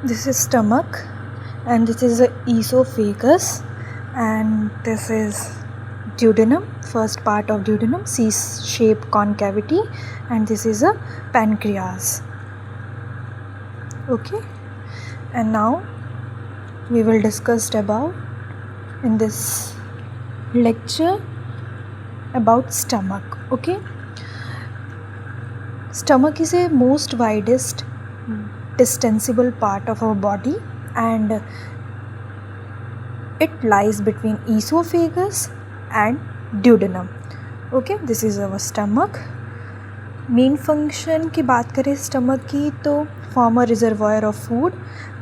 This is stomach, and this is the esophagus, and this is duodenum, first part of duodenum, C-shaped concavity, and this is a pancreas. Okay, and now we will discuss about in this lecture about stomach. Okay, stomach is a most widest distensible part of our body, and it lies between esophagus and duodenum. Okay, this is our stomach. Main function की बात करें stomach की तो form a reservoir of food,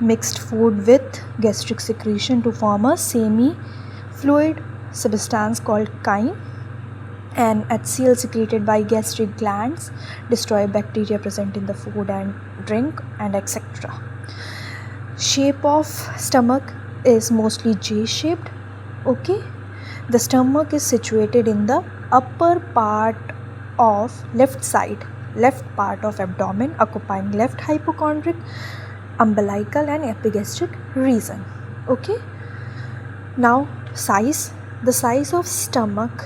mixed food with gastric secretion to form a semi fluid substance called chyme, and HCl secreted by gastric glands destroy bacteria present in the food and drink and etc. Shape of stomach is mostly J-shaped. Okay, the stomach is situated in the upper part of left part of abdomen, occupying left hypochondric, umbilical and epigastric region. Okay, now size. The size of stomach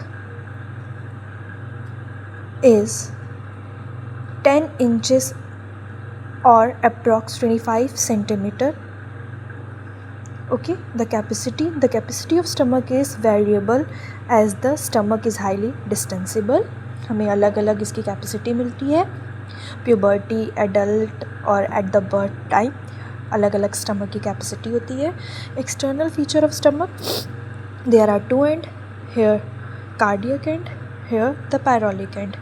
is 10 inches or approx 25 centimeter. Okay, the capacity of stomach is variable as the stomach is highly distensible. हमें अलग अलग इसकी capacity मिलती है. Puberty, adult और at the birth time अलग अलग stomach की कैपेसिटी होती है. External feature of stomach, there are two end, here cardiac end, here the pyrolic end.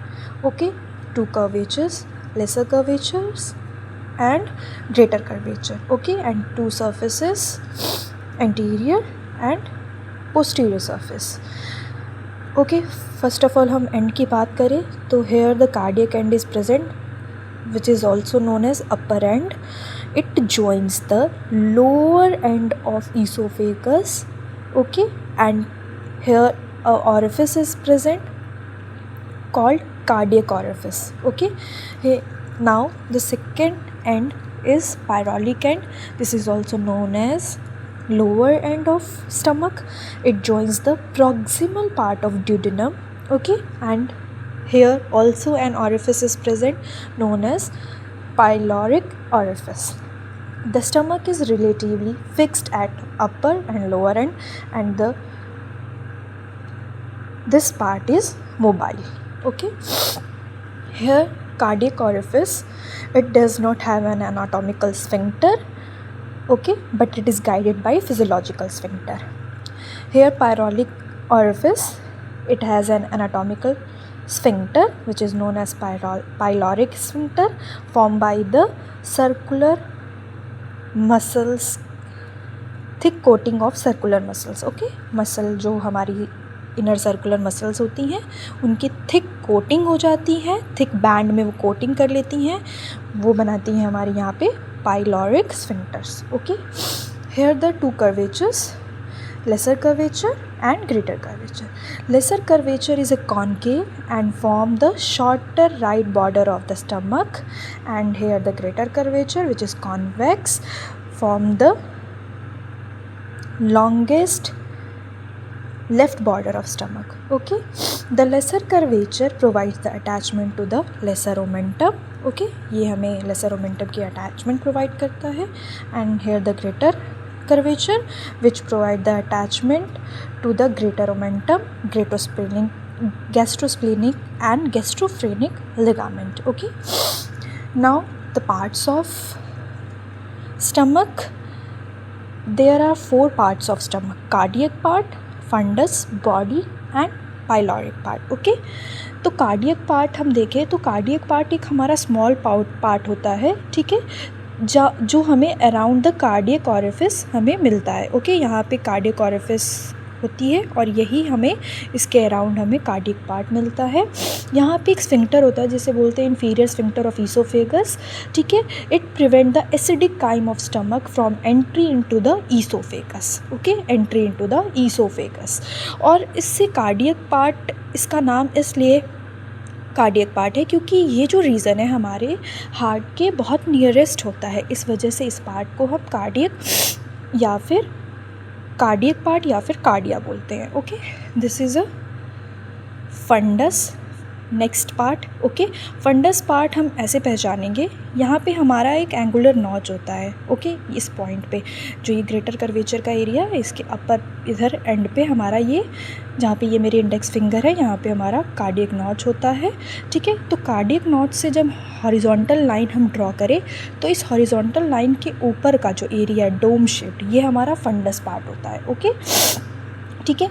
Okay, two curvatures, lesser curvatures and greater curvature. Okay, and two surfaces, anterior and posterior surface. Okay, first of all हम end की बात करें तो here the cardiac end is present, which is also known as upper end. It joins the lower end of esophagus. Okay, and here a orifice is present called cardiac orifice. Okay, now the second end is pyrolic end. This is also known as lower end of stomach. It joins the proximal part of duodenum. Okay, and here also an orifice is present known as pyloric orifice. The stomach is relatively fixed at upper and lower end, and this part is mobile. Okay, here cardiac orifice, it does not have an anatomical sphincter. Okay, but it is guided by physiological sphincter. Here pyloric orifice, it has an anatomical sphincter which is known as pyloric sphincter, formed by the circular muscles, thick coating of circular muscles. Okay, muscle जो हमारी inner circular muscles होती हैं उनकी thick coating हो जाती है, thick band में वो कोटिंग कर लेती हैं, वो बनाती हैं हमारे यहाँ पे pyloric sphincters. Okay, here the two curvatures, lesser curvature and greater curvature. Lesser curvature is a concave and form the shorter right border of the stomach, and here the greater curvature, which is convex, form the longest left border of stomach. Okay, the lesser curvature provides the attachment to the lesser omentum. Okay, ये हमें lesser omentum की attachment provide करता है, and here the greater curvature which provide the attachment to the greater omentum, gastrosplenic and gastrophrenic ligament. Okay, now the parts of stomach, there are four parts of stomach: cardiac part, fundus, body and pyloric part. Okay, तो cardiac part हम देखें तो cardiac part एक हमारा small part होता है. ठीक है, जो हमें अराउंड द कार्डियक ऑरिफिस हमें मिलता है. ओके, यहाँ पे कार्डियक ऑरिफिस होती है और यही हमें इसके अराउंड हमें कार्डियक पार्ट मिलता है. यहाँ पे एक स्फिंक्टर होता है जिसे बोलते हैं इंफीरियर स्फिंक्टर ऑफ ईसोफेगस. ठीक है, it prevent the acidic chyme of stomach from entry into the oesophagus. Okay, entry into the oesophagus. और इससे कार्डियक पार्ट, इसका नाम इसलिए कार्डियक पार्ट है, क्योंकि ये जो रीज़न है हमारे हार्ट के बहुत नियरेस्ट होता है, इस वजह से इस पार्ट को हम कार्डियक या फिर कार्डियक पार्ट या फिर कार्डिया बोलते हैं। Okay, this is a fundus. Next part, okay, fundus part हम ऐसे पहचानेंगे, यहाँ पे हमारा एक एंगुलर नॉच होता है। ओके, इस पॉइंट पे जो ये ग्रेटर कर्वेचर का एरिया है, इसके अपर इधर एंड पे हमारा ये, जहाँ पे ये मेरी इंडेक्स फिंगर है, यहाँ पे हमारा कार्डियक नॉच होता है। ठीक है, तो कार्डियक नॉच से जब हॉरिजॉन्टल लाइन हम ड्रॉ करें तो इस हॉरिजॉन्टल लाइन के ऊपर का जो एरिया है डोम शेप्ड, ये हमारा फंडस पार्ट होता है। ओके, ठीक है,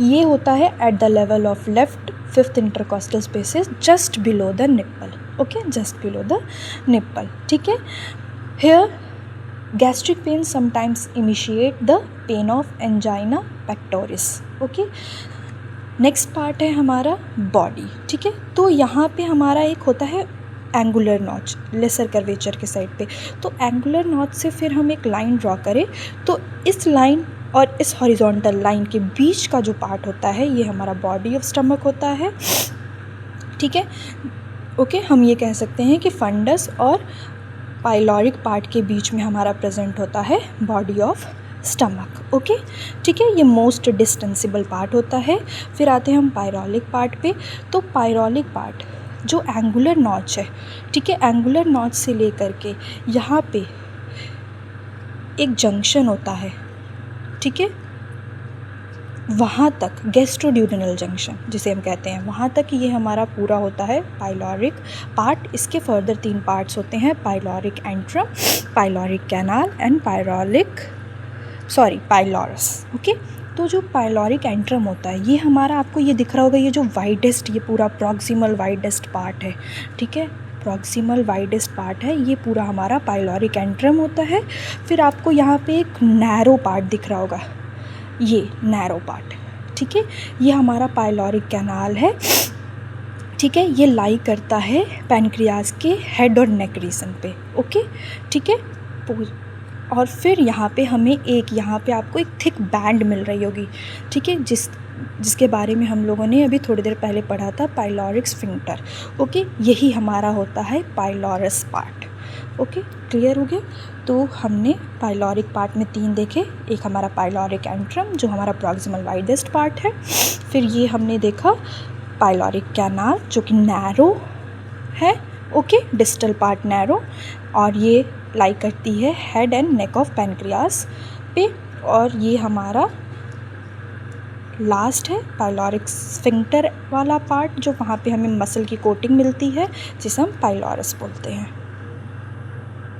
ये होता है at the level of left fifth intercostal spaces just below the nipple. Okay, just below the nipple. ठीक है, here gastric pain sometimes initiate the pain of angina pectoris. Okay, next part है हमारा body. ठीक है, तो यहाँ पे हमारा एक होता है एंगुलर नॉच लेसर कर्वेचर के साइड पे, तो एंगुलर नॉच से फिर हम एक लाइन ड्रॉ करें तो इस लाइन और इस हॉरिजॉन्टल लाइन के बीच का जो पार्ट होता है ये हमारा बॉडी ऑफ स्टमक होता है। ठीक है, ओके, हम ये कह सकते हैं कि फंडस और पाइलोरिक पार्ट के बीच में हमारा प्रेजेंट होता है बॉडी ऑफ स्टमक। ओके, ठीक है, ये मोस्ट डिस्टेंसिबल पार्ट होता है। फिर आते हैं हम पायरोलिक पार्ट पे, तो पायरोलिक पार्ट जो एंगुलर नॉच है, ठीक है, एंगुलर नॉच से लेकर के यहाँ पे एक जंक्शन होता है, ठीक है, वहाँ तक गैस्ट्रोड्यूडेनल जंक्शन जिसे हम कहते हैं, वहाँ तक ये हमारा पूरा होता है पाइलोरिक पार्ट। इसके फर्दर 3 पार्ट्स होते हैं, pyloric antrum, pyloric canal and pylorus. Okay, तो जो पाइलोरिक एंट्रम होता है ये हमारा, आपको ये दिख रहा होगा, ये जो वाइडेस्ट, ये पूरा प्रॉक्सिमल वाइडेस्ट पार्ट है। ठीक है, प्रॉक्सिमल वाइडेस्ट पार्ट है, ये पूरा हमारा पाइलोरिक एंट्रम होता है। फिर आपको यहाँ पे एक नैरो पार्ट दिख रहा होगा, ये नैरो पार्ट, ठीक है, ये हमारा पाइलोरिक कैनाल है। ठीक है, ये लाई करता है पैनक्रियाज के हेड और नेक रीजन पे। ओके, ठीक है, और फिर यहाँ पे हमें यहाँ पे आपको एक थिक बैंड मिल रही होगी, ठीक है, जिसके बारे में हम लोगों ने अभी थोड़ी देर पहले पढ़ा था, पाइलोरिक स्फिंक्टर। ओके, यही हमारा होता है पाइलोरस पार्ट। ओके, क्लियर हो गया। तो हमने पाइलोरिक पार्ट में 3 देखे, एक हमारा पाइलोरिक एंट्रम जो हमारा प्रॉक्सिमल वाइडेस्ट पार्ट है, फिर ये हमने देखा पाइलोरिक कैनाल जो कि नैरो है, ओके, डिस्टल पार्ट नैरो, और ये लाई करती है head and neck of pancreas पे, और ये हमारा लास्ट है पाइलोरिक स्फिंक्टर वाला पार्ट जो वहाँ पे हमें मसल की कोटिंग मिलती है जिसे हम पाइलोरस बोलते हैं।